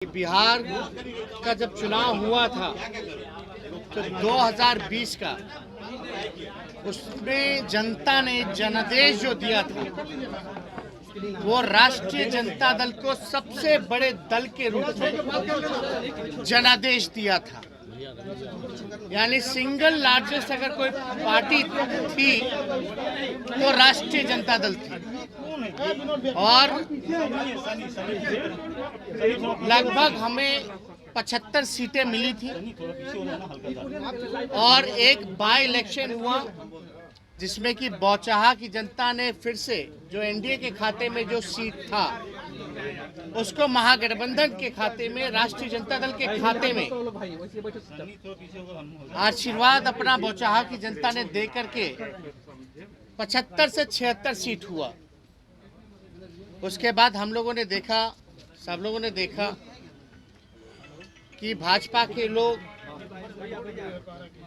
बिहार का जब चुनाव हुआ था तो 2020 का, उसमें जनता ने जनादेश जो दिया था वो राष्ट्रीय जनता दल को सबसे बड़े दल के रूप में जनादेश दिया था। यानी सिंगल लार्जेस्ट अगर कोई पार्टी थी तो राष्ट्रीय जनता दल थी, और लगभग हमें 75 सीटें मिली थी। और एक बाई इलेक्शन हुआ जिसमें कि बौचाहा की जनता ने फिर से जो एनडीए के खाते में जो सीट था उसको महागठबंधन के खाते में, राष्ट्रीय जनता दल के खाते में आशीर्वाद अपना बौचाहा की जनता ने दे करके 75 से 76 सीट हुआ। उसके बाद हम लोगों ने देखा, सब लोगों ने देखा कि भाजपा के लोग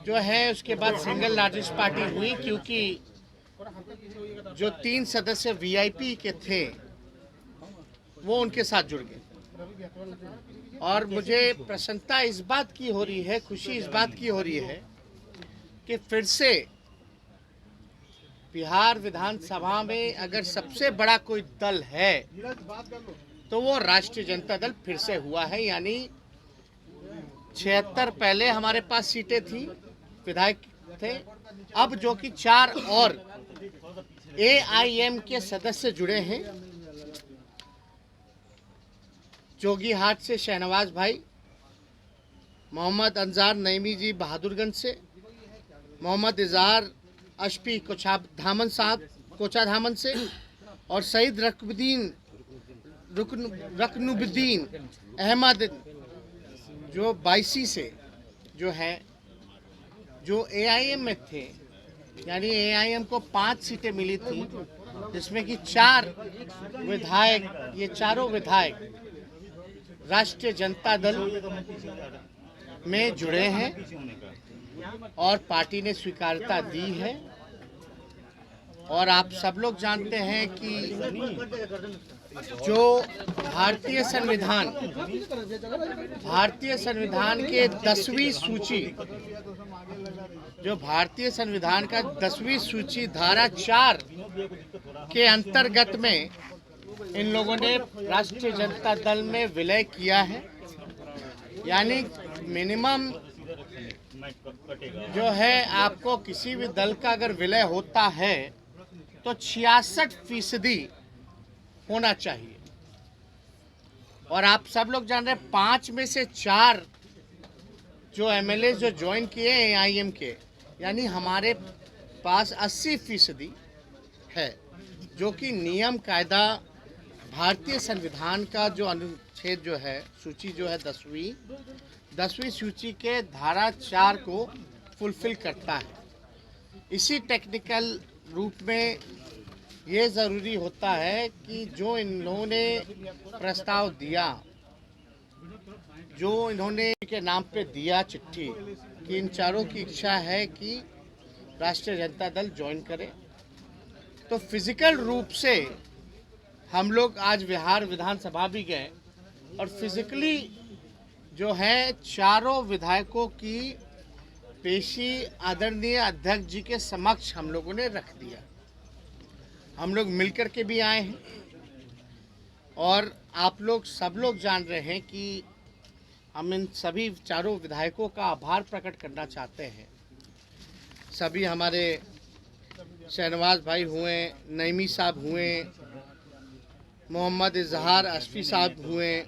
जो है उसके बाद सिंगल लार्जेस्ट पार्टी हुई, क्योंकि जो 3 सदस्य वीआईपी के थे वो उनके साथ जुड़ गए। और मुझे प्रसन्नता इस बात की हो रही है, खुशी इस बात की हो रही है कि फिर से बिहार विधानसभा में अगर सबसे बड़ा कोई दल है तो वो राष्ट्रीय जनता दल फिर से हुआ है। यानी 76 पहले हमारे पास सीटें थी, विधायक थे, अब जो कि 4 और एआईएम के सदस्य जुड़े हैं। जोगीहाट से शहनवाज भाई, मोहम्मद अंजार नईमी जी बहादुरगंज से, मोहम्मद इजहार अशफी कोचाधामन साहब कोचाधामन से, और सईद रकनुबुद्दीन अहमद जो 22 से जो है, जो एआईएम में थे। यानी एआईएम को 5 सीटें मिली थी जिसमें कि 4 विधायक, ये चारों विधायक राष्ट्रीय जनता दल में जुड़े हैं और पार्टी ने स्वीकार्यता दी है। और आप सब लोग जानते हैं कि जो भारतीय संविधान के 10वीं सूची, जो भारतीय संविधान का 10वीं सूची धारा 4 के अंतर्गत में इन लोगों ने राष्ट्रीय जनता दल में विलय किया है। यानी मिनिमम जो है, आपको किसी भी दल का अगर विलय होता है तो 66% होना चाहिए। और आप सब लोग जान रहे हैं 5 में से 4 जो एमएलए जो ज्वाइन किए एआईएम के, यानी हमारे पास 80% है, जो कि नियम कायदा भारतीय संविधान का जो अनुच्छेद जो है, सूची जो है 10वीं सूची के धारा 4 को फुलफिल करता है। इसी टेक्निकल रूप में ये ज़रूरी होता है कि जो इन्होंने प्रस्ताव दिया, जो इन्होंने के नाम पे दिया चिट्ठी, कि इन चारों की इच्छा है कि राष्ट्रीय जनता दल ज्वाइन करे, तो फिजिकल रूप से हम लोग आज बिहार विधानसभा भी गए और फिजिकली जो है चारों विधायकों की पेशी आदरणीय अध्यक्ष जी के समक्ष हम लोगों ने रख दिया। हम लोग मिलकर के भी आए हैं और आप लोग सब लोग जान रहे हैं कि हम इन सभी चारों विधायकों का आभार प्रकट करना चाहते हैं। सभी हमारे शहनवाज भाई हुए, नईमी साहब हुए, मोहम्मद इजहार अशफी साहब हुए,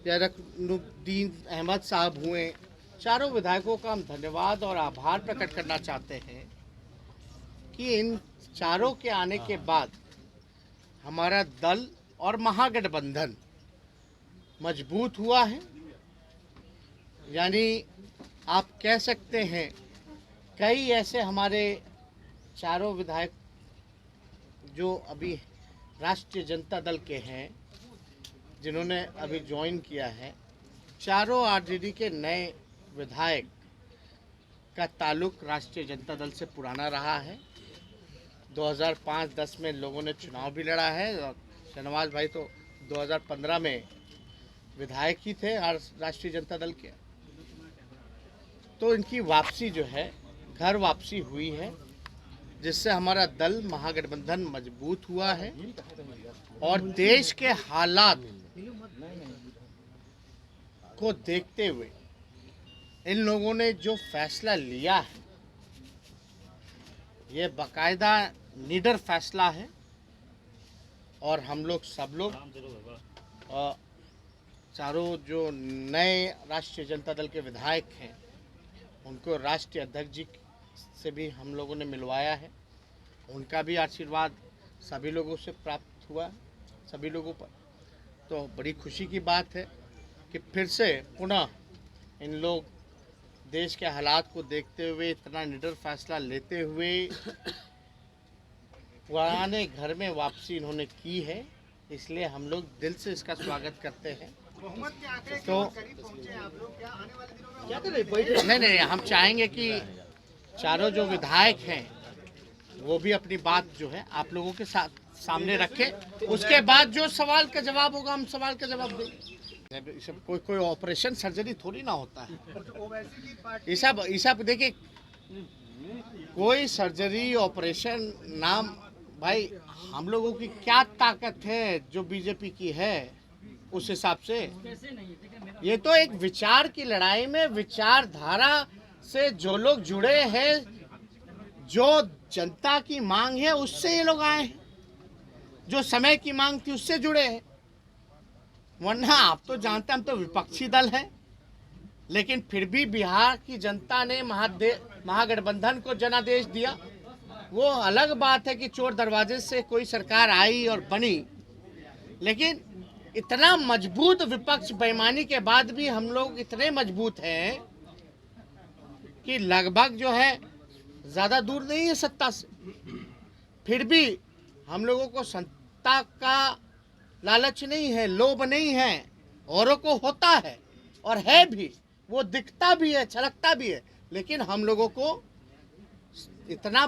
या रकनुबुद्दीन अहमद साहब हुए, चारों विधायकों का हम धन्यवाद और आभार प्रकट करना चाहते हैं कि इन चारों के आने के बाद हमारा दल और महागठबंधन मजबूत हुआ है। यानी आप कह सकते हैं कई ऐसे हमारे चारों विधायक जो अभी राष्ट्रीय जनता दल के हैं, जिन्होंने अभी ज्वाइन किया है, चारों आरजेडी के नए विधायक का ताल्लुक राष्ट्रीय जनता दल से पुराना रहा है। 2005-10 में लोगों ने चुनाव भी लड़ा है, और शहनवाज भाई तो 2015 में विधायक ही थे राष्ट्रीय जनता दल के। तो इनकी वापसी जो है, घर वापसी हुई है, जिससे हमारा दल महागठबंधन मजबूत हुआ है और देश के हालात को देखते हुए इन लोगों ने जो फैसला लिया है, ये बाकायदा निडर फैसला है। और हम लोग सब लोग चारों जो नए राष्ट्रीय जनता दल के विधायक हैं, उनको राष्ट्रीय अध्यक्ष जी से भी हम लोगों ने मिलवाया है। उनका भी आशीर्वाद सभी लोगों से प्राप्त हुआ, सभी लोगों पर। तो बड़ी खुशी की बात है कि फिर से पुनः इन लोग देश के हालात को देखते हुए इतना निडर फैसला लेते हुए पुराने घर में वापसी इन्होंने की है। इसलिए हम लोग दिल से इसका स्वागत करते हैं। तो नहीं, हम चाहेंगे कि चारों जो विधायक हैं वो भी अपनी बात जो है आप लोगों के साथ सामने रखें। उसके बाद जो सवाल का जवाब होगा हम सवाल का जवाब देंगे। सब कोई ऑपरेशन सर्जरी थोड़ी ना होता है। ये सब देखिए, कोई सर्जरी ऑपरेशन नाम, भाई हम लोगों की क्या ताकत है जो बीजेपी की है उस हिसाब से। ये तो एक विचार की लड़ाई में विचारधारा से जो लोग जुड़े हैं, जो जनता की मांग है उससे ये लोग आए हैं, जो समय की मांग थी उससे जुड़े हैं। वरना आप तो जानते हैं हम तो विपक्षी दल हैं, लेकिन फिर भी बिहार की जनता ने महागठबंधन को जनादेश दिया। वो अलग बात है कि चोर दरवाजे से कोई सरकार आई और बनी, लेकिन इतना मजबूत विपक्ष बेईमानी के बाद भी हम लोग इतने मजबूत हैं कि लगभग जो है ज़्यादा दूर नहीं है सत्ता से। फिर भी हम लोगों को सत्ता का लालच नहीं है, लोभ नहीं है। औरों को होता है और है भी, वो दिखता भी है, छलकता भी है, लेकिन हम लोगों को इतना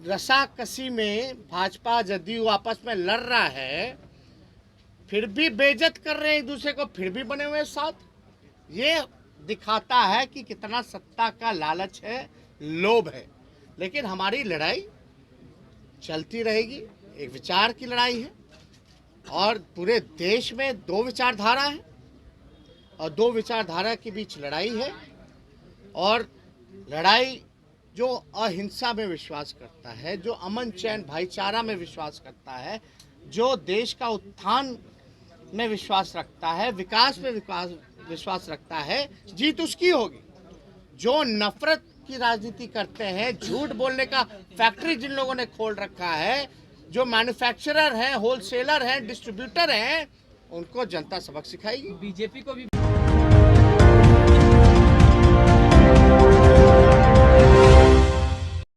रसाकसी में भाजपा जदयू आपस में लड़ रहा है, फिर भी बेइज्जत कर रहे हैं एक दूसरे को, फिर भी बने हुए साथ। ये दिखाता है कि कितना सत्ता का लालच है, लोभ है। लेकिन हमारी लड़ाई चलती रहेगी। एक विचार की लड़ाई है और पूरे देश में दो विचारधारा है और दो विचारधारा के बीच लड़ाई है। और लड़ाई जो अहिंसा में विश्वास करता है, जो अमन चैन भाईचारा में विश्वास करता है, जो देश का उत्थान में विश्वास रखता है, विकास में विश्वास रखता है, जीत उसकी होगी। जो नफरत की राजनीति करते हैं, झूठ बोलने का फैक्ट्री जिन लोगों ने खोल रखा है, जो मैन्युफैक्चरर हैं, होलसेलर हैं, डिस्ट्रीब्यूटर हैं, उनको जनता सबक सिखाएगी। बीजेपी को भी